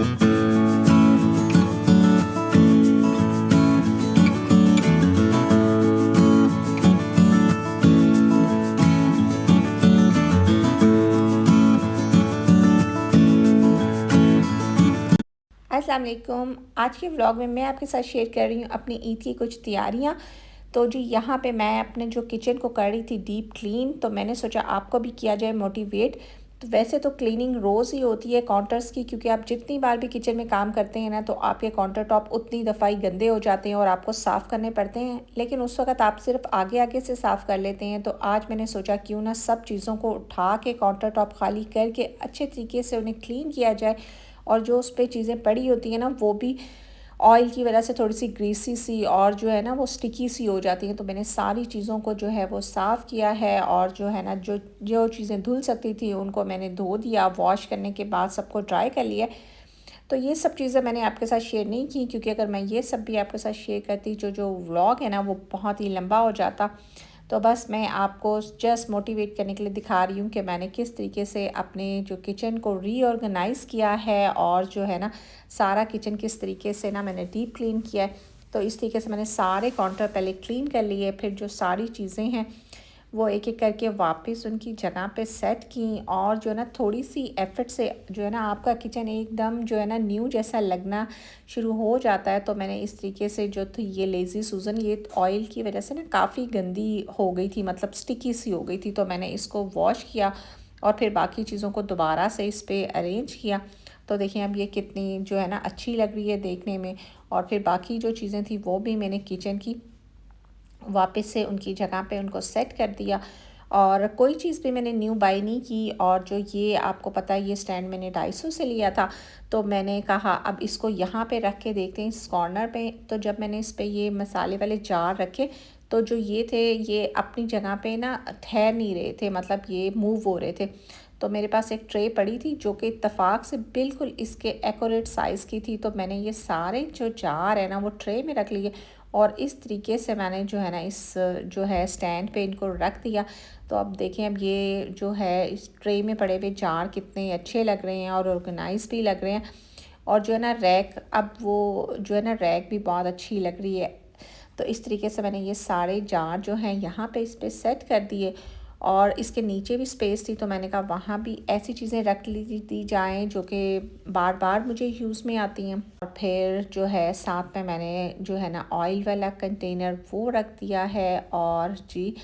अस्सलाम वालेकुम। आज के व्लॉग में मैं आपके साथ शेयर कर रही हूँ अपनी ईद की कुछ तैयारियाँ। तो जी यहाँ पे मैं अपने जो किचन को कर रही थी डीप क्लीन, तो मैंने सोचा आपको भी किया जाए मोटिवेट। तो वैसे तो क्लीनिंग रोज़ ही होती है काउंटर्स की, क्योंकि आप जितनी बार भी किचन में काम करते हैं ना, तो आपके काउंटर टॉप उतनी दफ़ा ही गंदे हो जाते हैं और आपको साफ़ करने पड़ते हैं। लेकिन उस वक्त आप सिर्फ आगे आगे से साफ़ कर लेते हैं। तो आज मैंने सोचा क्यों ना सब चीज़ों को उठा के काउंटर टॉप खाली करके अच्छे तरीके से उन्हें क्लीन किया जाए, और जो उस पर चीज़ें पड़ी होती हैं ना, वो भी ऑयल की वजह से थोड़ी सी ग्रीसी सी और जो है ना वो स्टिकी सी हो जाती हैं। तो मैंने सारी चीज़ों को जो है वो साफ़ किया है, और जो है ना जो जो चीज़ें धुल सकती थी उनको मैंने धो दिया। वॉश करने के बाद सबको ड्राई कर लिया। तो ये सब चीज़ें मैंने आपके साथ शेयर नहीं की, क्योंकि अगर मैं ये सब भी आपके साथ शेयर करती जो जो व्लॉग है ना वो बहुत ही लंबा हो जाता। तो बस मैं आपको जस्ट मोटिवेट करने के लिए दिखा रही हूँ कि मैंने किस तरीके से अपने जो किचन को रीऑर्गेनाइज़ किया है, और जो है ना सारा किचन किस तरीके से ना मैंने डीप क्लीन किया है। तो इस तरीके से मैंने सारे काउंटर पहले क्लीन कर लिए, फिर जो सारी चीज़ें हैं वो एक एक करके वापस उनकी जगह पे सेट की, और जो है ना थोड़ी सी एफर्ट से जो है ना आपका किचन एकदम जो है ना न्यू जैसा लगना शुरू हो जाता है। तो मैंने इस तरीके से जो थी ये लेज़ी सूज़न, ये ऑयल की वजह से ना काफ़ी गंदी हो गई थी, मतलब स्टिकी सी हो गई थी। तो मैंने इसको वॉश किया और फिर बाकी चीज़ों को दोबारा से इस पर अरेंज किया। तो देखिए अब ये कितनी जो है ना अच्छी लग रही है देखने में। और फिर बाकी जो चीज़ें थी वो भी मैंने किचन की वापस से उनकी जगह पे उनको सेट कर दिया, और कोई चीज़ भी मैंने न्यू बाई नहीं की। और जो ये आपको पता है ये स्टैंड मैंने 250 से लिया था, तो मैंने कहा अब इसको यहाँ पे रख के देखते हैं इस कॉर्नर पे। तो जब मैंने इस पे ये मसाले वाले जार रखे, तो जो ये थे ये अपनी जगह पे ना ठहर नहीं रहे थे, मतलब ये मूव हो रहे थे। तो मेरे पास एक ट्रे पड़ी थी जो कि इत्तेफाक से बिल्कुल इसके एक्यूरेट साइज़ की थी। तो मैंने ये सारे जो जार है ना वो ट्रे में रख लिए, और इस तरीके से मैंने जो है ना इस जो है स्टैंड पे इनको रख दिया। तो अब देखें अब ये जो है इस ट्रे में पड़े हुए जार कितने अच्छे लग रहे हैं और ऑर्गेनाइज भी लग रहे हैं। और जो है ना रैक, अब वो जो है ना रैक भी बहुत अच्छी लग रही है। तो इस तरीके से मैंने ये सारे जार जो हैं यहाँ पे इस पर सेट कर दिए, और इसके नीचे भी स्पेस थी, तो मैंने कहा वहाँ भी ऐसी चीज़ें रख दी जाएँ जो कि बार बार मुझे यूज़ में आती हैं। और फिर जो है साथ में मैंने जो है ना ऑयल वाला कंटेनर वो रख दिया है। और जी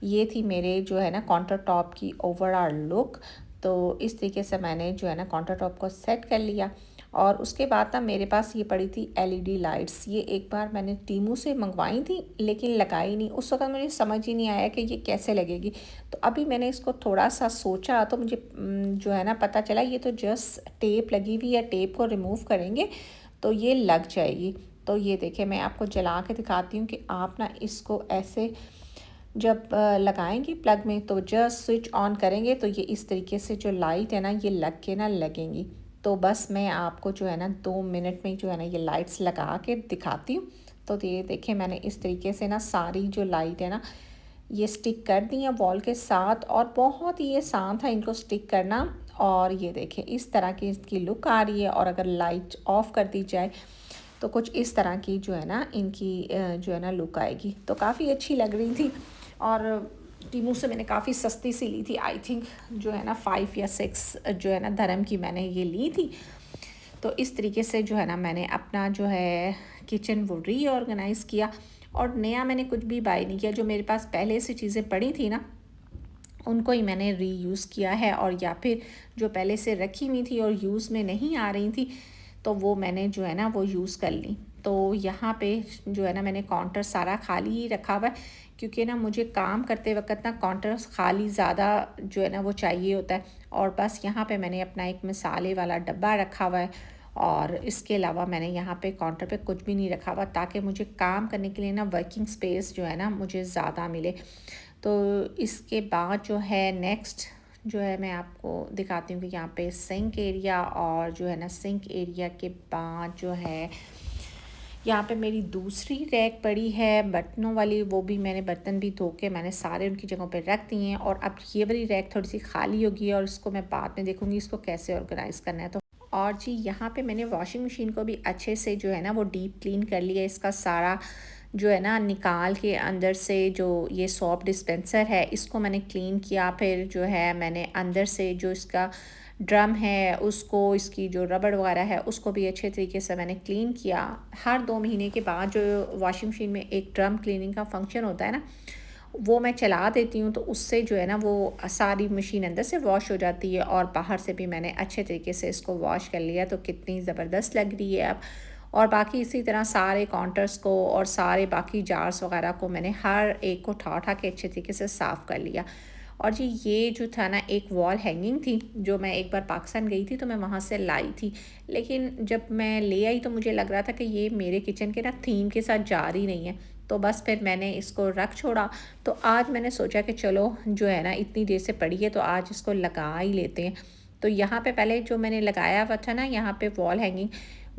ये थी मेरे जो है ना काउंटर टॉप की ओवरऑल लुक। तो इस तरीके से मैंने जो है ना काउंटर टॉप को सेट कर लिया। और उसके बाद ना मेरे पास ये पड़ी थी एलईडी लाइट्स। ये एक बार मैंने टीमू से मंगवाई थी, लेकिन लगाई नहीं। उस वक्त मुझे समझ ही नहीं आया कि ये कैसे लगेगी। तो अभी मैंने इसको थोड़ा सा सोचा, तो मुझे जो है ना पता चला ये तो जस्ट टेप लगी हुई है, टेप को रिमूव करेंगे तो ये लग जाएगी। तो ये देखें मैं आपको जला के दिखाती हूँ कि आप ना इसको ऐसे जब लगाएंगे प्लग में, तो जस्ट स्विच ऑन करेंगे तो ये इस तरीके से जो लाइट है ना ये लग के ना लगेंगी। तो बस मैं आपको जो है ना 2 मिनट में जो है ना ये लाइट्स लगा के दिखाती हूँ। तो ये देखें मैंने इस तरीके से ना सारी जो लाइट है ना ये स्टिक कर दी है वॉल के साथ, और बहुत ही आसान था इनको स्टिक करना। और ये देखें इस तरह की इसकी लुक आ रही है। और अगर लाइट ऑफ कर दी जाए तो कुछ इस तरह की जो है ना इनकी जो है ना लुक आएगी। तो काफ़ी अच्छी लग रही थी, और टीमू से मैंने काफ़ी सस्ती सी ली थी, आई थिंक जो है ना 5 या 6 जो है ना धर्म की मैंने ये ली थी। तो इस तरीके से जो है ना मैंने अपना जो है किचन वो रीऑर्गेनाइज़ किया, और नया मैंने कुछ भी बाय नहीं किया। जो मेरे पास पहले से चीज़ें पड़ी थी ना उनको ही मैंने रीयूज़ किया है, और या फिर जो पहले से रखी हुई थी और यूज़ में नहीं आ रही थी तो वो मैंने जो है ना वो यूज़ कर ली। तो यहाँ पे जो है ना मैंने काउंटर सारा खाली ही रखा हुआ है, क्योंकि ना मुझे काम करते वक्त ना काउंटर खाली ज़्यादा जो है ना वो चाहिए होता है। और बस यहाँ पे मैंने अपना एक मसाले वाला डब्बा रखा हुआ है, और इसके अलावा मैंने यहाँ पे काउंटर पे कुछ भी नहीं रखा हुआ, ताकि मुझे काम करने के लिए ना वर्किंग स्पेस जो है ना मुझे ज़्यादा मिले। तो इसके बाद जो है नेक्स्ट जो है मैं आपको दिखाती हूँ कि यहाँ पे सिंक एरिया, और जो है ना सिंक एरिया के बाद जो है यहाँ पे मेरी दूसरी रैक पड़ी है बर्तनों वाली। वो भी मैंने बर्तन भी धो के मैंने सारे उनकी जगहों पे रख दिए हैं। और अब ये वाली रैक थोड़ी सी खाली होगी, और इसको मैं बाद में देखूँगी इसको कैसे ऑर्गेनाइज़ करना है। तो और जी यहाँ पे मैंने वॉशिंग मशीन को भी अच्छे से जो है ना वो डीप क्लीन कर लिया। इसका सारा जो है ना निकाल के अंदर से जो ये सोप डिस्पेंसर है इसको मैंने क्लीन किया। फिर जो है मैंने अंदर से जो इसका ड्रम है उसको, इसकी जो रबड़ वगैरह है उसको भी अच्छे तरीके से मैंने क्लीन किया। हर 2 महीने के बाद जो वॉशिंग मशीन में एक ड्रम क्लीनिंग का फंक्शन होता है ना, वो मैं चला देती हूँ, तो उससे जो है ना वो सारी मशीन अंदर से वॉश हो जाती है और बाहर से भी मैंने अच्छे तरीके से इसको वॉश कर लिया। तो कितनी ज़बरदस्त लग रही है अब। और बाकी इसी तरह सारे काउंटर्स को और सारे बाकी जार्स वगैरह को मैंने हर एक को उठा उठा के अच्छे तरीके से साफ़ कर लिया। और जी ये जो था ना एक वॉल हैंगिंग थी, जो मैं एक बार पाकिस्तान गई थी तो मैं वहाँ से लाई थी, लेकिन जब मैं ले आई तो मुझे लग रहा था कि ये मेरे किचन के ना थीम के साथ जा रही नहीं है। तो बस फिर मैंने इसको रख छोड़ा। तो आज मैंने सोचा कि चलो जो है ना इतनी देर से पड़ी है तो आज इसको लगा ही लेते हैं। तो यहाँ पे पहले जो मैंने लगाया हुआ था ना यहाँ पे वॉल हैंगिंग,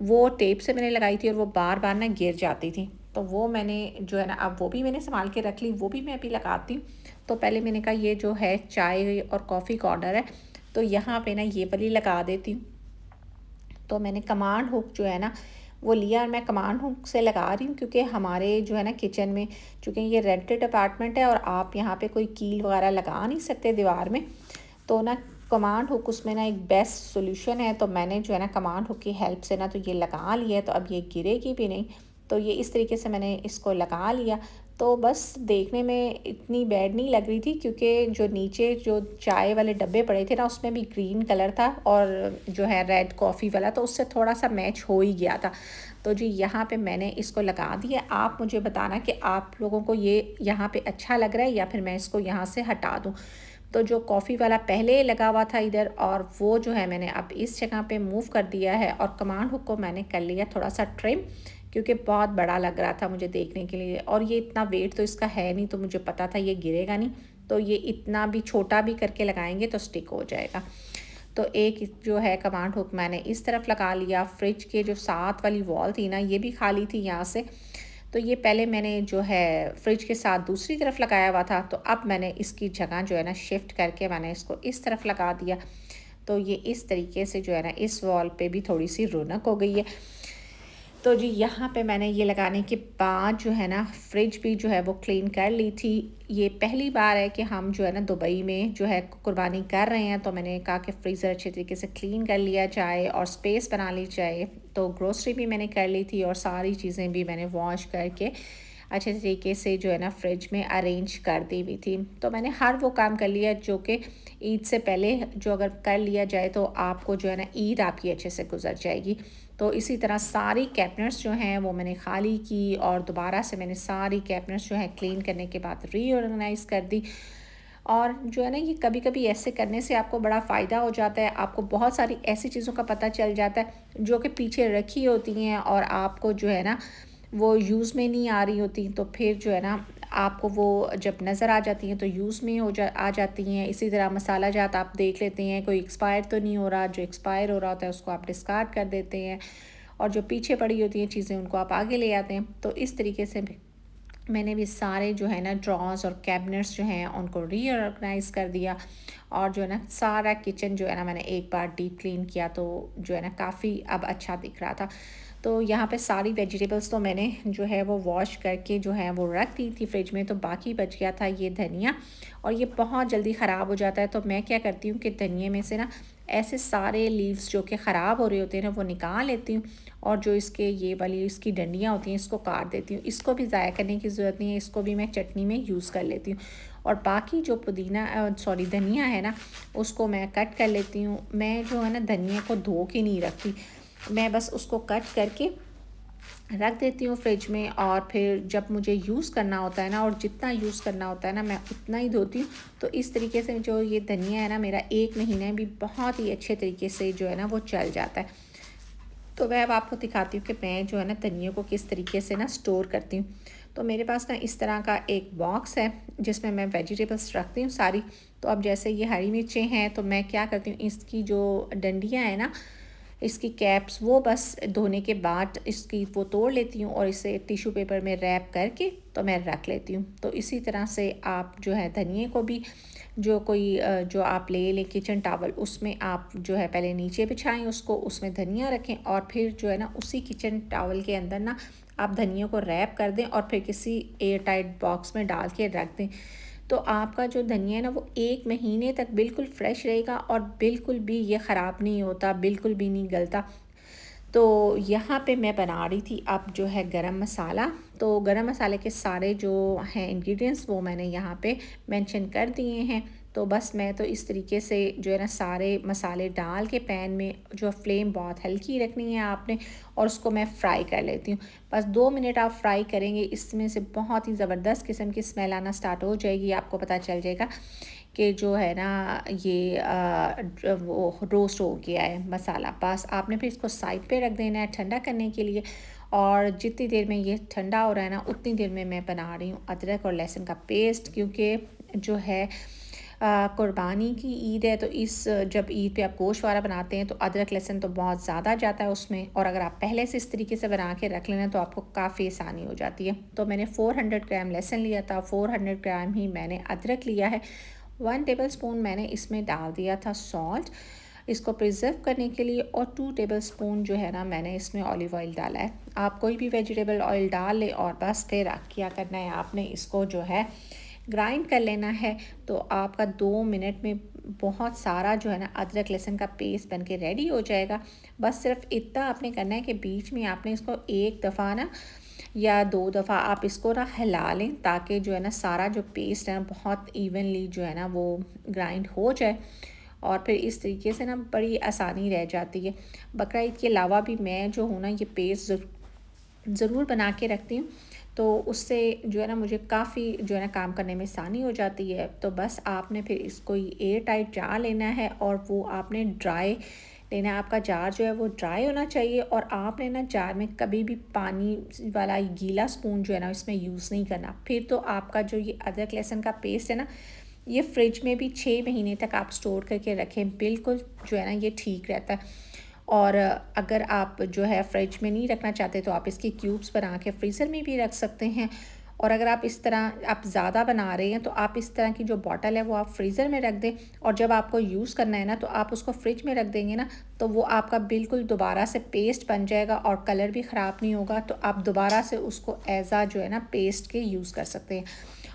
वो टेप से मैंने लगाई थी और वो बार बार ना गिर जाती थी। तो वो मैंने जो है ना अब वो भी मैंने संभाल के रख ली, वो भी मैं अभी लगाती हूँ। तो पहले मैंने कहा ये जो है चाय और कॉफ़ी का ऑर्डर है, तो यहाँ पे ना ये वाली लगा देती हूँ। तो मैंने कमांड हुक जो है ना वो लिया और मैं कमांड हुक से लगा रही हूँ, क्योंकि हमारे जो है ना किचन में, चूँकि ये रेंटेड अपार्टमेंट है और आप यहाँ पे कोई कील वगैरह लगा नहीं सकते दीवार में, तो ना कमांड हुक उसमें ना एक बेस्ट सॉल्यूशन है। तो मैंने जो है ना कमांड हुक की हेल्प से ना तो ये लगा लिया है, तो अब ये गिरेगी भी नहीं। तो ये इस तरीके से मैंने इसको लगा लिया। तो बस देखने में इतनी बैड नहीं लग रही थी, क्योंकि जो नीचे जो चाय वाले डब्बे पड़े थे ना उसमें भी ग्रीन कलर था और जो है रेड कॉफ़ी वाला, तो उससे थोड़ा सा मैच हो ही गया था। तो जी यहाँ पे मैंने इसको लगा दिया। आप मुझे बताना कि आप लोगों को ये यहाँ पे अच्छा लग रहा है या फिर मैं इसको यहाँ से हटा दूँ। तो जो कॉफ़ी वाला पहले लगा हुआ था इधर, और वो जो है मैंने अब इस जगह पे मूव कर दिया है। और कमांड हुक को मैंने कर लिया थोड़ा सा ट्रिम, क्योंकि बहुत बड़ा लग रहा था मुझे देखने के लिए, और ये इतना वेट तो इसका है नहीं, तो मुझे पता था ये गिरेगा नहीं। तो ये इतना भी छोटा भी करके लगाएंगे तो स्टिक हो जाएगा। तो एक जो है कमांड हुक मैंने इस तरफ लगा लिया। फ्रिज के जो साथ वाली वॉल थी ना ये भी खाली थी यहाँ से, तो ये पहले मैंने जो है फ्रिज के साथ दूसरी तरफ लगाया हुआ था, तो अब मैंने इसकी जगह जो है ना शिफ्ट करके मैंने इसको इस तरफ लगा दिया। तो ये इस तरीके से जो है ना इस वॉल पे भी थोड़ी सी रौनक हो गई है। तो जी यहाँ पे मैंने ये लगाने के बाद जो है ना फ्रिज भी जो है वो क्लीन कर ली थी। ये पहली बार है कि हम जो है ना दुबई में जो है कुर्बानी कर रहे हैं, तो मैंने कहा कि फ्रीज़र अच्छे तरीके से क्लीन कर लिया जाए और स्पेस बना ली जाए। तो ग्रोसरी भी मैंने कर ली थी और सारी चीज़ें भी मैंने वॉश करके अच्छे तरीके से जो है ना फ्रिज में अरेंज कर दी हुई थी। तो मैंने हर वो काम कर लिया जो कि ईद से पहले जो अगर कर लिया जाए तो आपको जो है ना ईद आपकी अच्छे से गुजर जाएगी। तो इसी तरह सारी कैबिनेट्स जो हैं वो मैंने खाली की और दोबारा से मैंने सारी कैबिनेट्स जो हैं क्लीन करने के बाद रीऑर्गेनाइज़ कर दी। और जो है ना ये कभी कभी ऐसे करने से आपको बड़ा फ़ायदा हो जाता है। आपको बहुत सारी ऐसी चीज़ों का पता चल जाता है जो कि पीछे रखी होती हैं और आपको जो है ना वो यूज़ में नहीं आ रही होती, तो फिर जो है ना आपको वो जब नज़र आ जाती हैं तो यूज़ में आ जाती हैं। इसी तरह मसाला जात आप देख लेते हैं कोई एक्सपायर तो नहीं हो रहा, जो एक्सपायर हो रहा होता है उसको आप डिस्कार्ड कर देते हैं और जो पीछे पड़ी होती हैं चीज़ें उनको आप आगे ले आते हैं। तो इस तरीके से मैंने भी सारे जो है ना ड्रॉर्स और कैबिनेट्स जो हैं उनको रीऑर्गेनाइज़ कर दिया और जो है ना सारा किचन जो है ना मैंने एक बार डीप क्लीन किया, तो जो है ना काफ़ी अब अच्छा दिख रहा था। तो यहाँ पे सारी वेजिटेबल्स तो मैंने जो है वो वॉश करके जो है वो रख दी थी फ्रिज में, तो बाकी बच गया था ये धनिया, और ये बहुत जल्दी ख़राब हो जाता है। तो मैं क्या करती हूँ कि धनिए में से ना ऐसे सारे लीव्स जो कि ख़राब हो रहे होते हैं ना वो निकाल लेती हूँ, और जो इसके ये वाली इसकी डंडियाँ होती हैं इसको काट देती हूँ। इसको भी ज़ाया करने की ज़रूरत नहीं है, इसको भी मैं चटनी में यूज़ कर लेती हूँ। और बाकी जो धनिया है ना उसको मैं कट कर लेती हूँ। मैं जो है ना धनिया को धो के नहीं रखती, मैं बस उसको कट करके रख देती हूँ फ्रिज में, और फिर जब मुझे यूज़ करना होता है ना, और जितना यूज़ करना होता है ना मैं उतना ही धोती हूँ। तो इस तरीके से जो ये धनिया है ना मेरा 1 महीने भी बहुत ही अच्छे तरीके से जो है ना वो चल जाता है। तो मैं अब आपको दिखाती हूँ कि मैं जो है ना धनिया को किस तरीके से ना स्टोर करती हूँ। तो मेरे पास ना इस तरह का एक बॉक्स है जिसमें मैं वेजिटेबल्स रखती हूँ सारी। तो अब जैसे ये हरी मिर्चें हैं तो मैं क्या करती हूँ, इसकी जो डंडियाँ हैं ना इसकी कैप्स वो बस धोने के बाद इसकी वो तोड़ लेती हूँ और इसे टिश्यू पेपर में रैप करके तो मैं रख लेती हूँ। तो इसी तरह से आप जो है धनिए को भी जो कोई जो आप ले लें किचन टावल, उसमें आप जो है पहले नीचे बिछाएं उसको, उसमें धनिया रखें और फिर जो है ना उसी किचन टावल के अंदर ना आप धनिया को रैप कर दें और फिर किसी एयर टाइट बॉक्स में डाल के रख दें। तो आपका जो धनिया है ना वो 1 महीने तक बिल्कुल फ्रेश रहेगा और बिल्कुल भी ये ख़राब नहीं होता, बिल्कुल भी नहीं गलता। तो यहाँ पे मैं बना रही थी अब जो है गरम मसाला। तो गरम मसाले के सारे जो हैं इंग्रेडिएंट्स वो मैंने यहाँ पे मेंशन कर दिए हैं। तो बस मैं तो इस तरीके से जो है ना सारे मसाले डाल के पैन में, जो फ्लेम बहुत हल्की रखनी है आपने, और उसको मैं फ्राई कर लेती हूँ। बस 2 मिनट आप फ्राई करेंगे, इसमें से बहुत ही ज़बरदस्त किस्म की स्मेल आना स्टार्ट हो जाएगी। आपको पता चल जाएगा कि जो है ना ये वो रोस्ट हो गया है मसाला। बस आपने फिर इसको साइड पे रख देना है ठंडा करने के लिए। और जितनी देर में ये ठंडा हो रहा है ना उतनी देर में मैं बना रही हूँ अदरक और लहसुन का पेस्ट, क्योंकि जो है कुर्बानी की ईद है, तो इस जब ईद पे आप गोश्त वाला बनाते हैं तो अदरक लहसुन तो बहुत ज़्यादा जाता है उसमें, और अगर आप पहले से इस तरीके से बना के रख लेना तो आपको काफ़ी आसानी हो जाती है। तो मैंने 400 ग्राम लहसुन लिया था, 400 ग्राम ही मैंने अदरक लिया है। 1 टेबलस्पून मैंने इसमें डाल दिया था सॉल्ट इसको प्रिजर्व करने के लिए, और 2 टेबलस्पून जो है ना मैंने इसमें ऑलिव ऑयल डाला है। आप कोई भी वेजिटेबल ऑयल डाल लें और बस फिर क्या करना है आपने इसको जो है ग्राइंड कर लेना है। तो आपका 2 मिनट में बहुत सारा जो है ना अदरक लहसुन का पेस्ट बन के रेडी हो जाएगा। बस सिर्फ इतना आपने करना है कि बीच में आपने इसको एक दफ़ा ना या 2 दफ़ा आप इसको ना हिला लें, ताकि जो है ना सारा जो पेस्ट है ना बहुत इवनली जो है ना वो ग्राइंड हो जाए, और फिर इस तरीके से ना बड़ी आसानी रह जाती है। बकरा ईद के अलावा भी मैं जो हूँ ना ये पेस्ट ज़रूर बना के रखती हूँ, तो उससे जो है ना मुझे काफ़ी जो है ना काम करने में आसानी हो जाती है। तो बस आपने फिर इसको एयर टाइट जार लेना है और वो आपने ड्राई लेना है। आपका जार जो है वो ड्राई होना चाहिए, और आपने ना जार में कभी भी पानी वाला गीला स्पून जो है ना इसमें यूज़ नहीं करना। फिर तो आपका जो ये अदरक लहसुन का पेस्ट है ना ये फ्रिज में भी 6 महीने तक आप स्टोर करके रखें, बिल्कुल जो है ना ये ठीक रहता है। और अगर आप जो है फ्रिज में नहीं रखना चाहते तो आप इसके क्यूब्स बना के फ्रीज़र में भी रख सकते हैं। और अगर आप इस तरह आप ज़्यादा बना रहे हैं तो आप इस तरह की जो बॉटल है वो आप फ्रीज़र में रख दें, और जब आपको यूज़ करना है ना तो आप उसको फ्रिज में रख देंगे ना, तो वो आपका बिल्कुल दोबारा से पेस्ट बन जाएगा और कलर भी ख़राब नहीं होगा। तो आप दोबारा से उसको एज़ा जो है ना पेस्ट के यूज़ कर सकते हैं।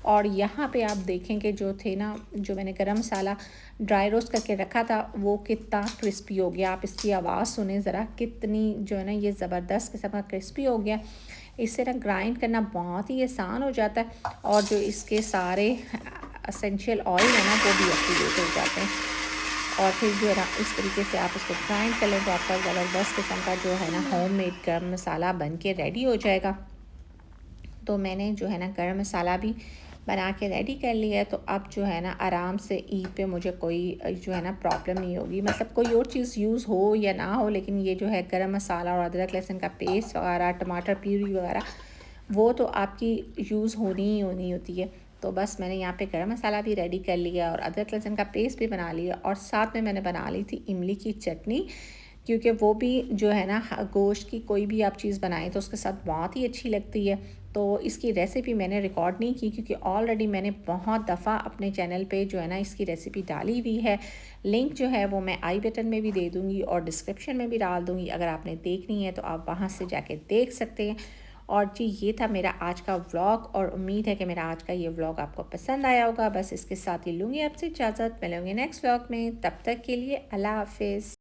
और यहाँ पे आप देखेंगे जो थे ना जो मैंने गरम मसाला ड्राई रोस्ट करके रखा था वो कितना क्रिस्पी हो गया। आप इसकी आवाज़ सुने ज़रा, कितनी जो है ना ये ज़बरदस्त किस्म का क्रिस्पी हो गया। इससे ना ग्राइंड करना बहुत ही आसान हो जाता है, और जो इसके सारे एसेंशियल ऑयल है ना वो भी एक्टिवेट हो जाते हैं। और फिर जो है ना इस तरीके से आप इसको ग्राइंड कर लें तो आपका ज़बरदस्त किस्म का जो है ना होममेड गरम मसाला बन के रेडी हो जाएगा। तो मैंने जो है ना गरम मसाला भी बना के रेडी कर लिया है। तो अब जो है ना आराम से ईद पे मुझे कोई जो है ना प्रॉब्लम नहीं होगी, मतलब कोई और चीज़ यूज़ हो या ना हो, लेकिन ये जो है गरम मसाला और अदरक लहसुन का पेस्ट वगैरह, टमाटर प्यूरी वगैरह, वो तो आपकी यूज़ होनी ही होनी होती है। तो बस मैंने यहाँ पे गरम मसाला भी रेडी कर लिया और अदरक लहसुन का पेस्ट भी बना लिया, और साथ में मैंने बना ली थी इमली की चटनी, क्योंकि वो भी जो है ना गोश्त की कोई भी आप चीज़ बनाएं तो उसके साथ बहुत ही अच्छी लगती है। तो इसकी रेसिपी मैंने रिकॉर्ड नहीं की, क्योंकि ऑलरेडी मैंने बहुत दफ़ा अपने चैनल पे जो है ना इसकी रेसिपी डाली हुई है। लिंक जो है वो मैं आई बटन में भी दे दूँगी और डिस्क्रिप्शन में भी डाल दूँगी। अगर आपने देखनी है तो आप वहाँ से जाके देख सकते हैं। और जी ये था मेरा आज का व्लॉग, और उम्मीद है कि मेरा आज का ये व्लॉग आपको पसंद आया होगा। बस इसके साथ ही लूँगी आपसे इजाज़त, मिलेंगे नेक्स्ट व्लॉग में। तब तक के लिए अल्लाह हाफिज़।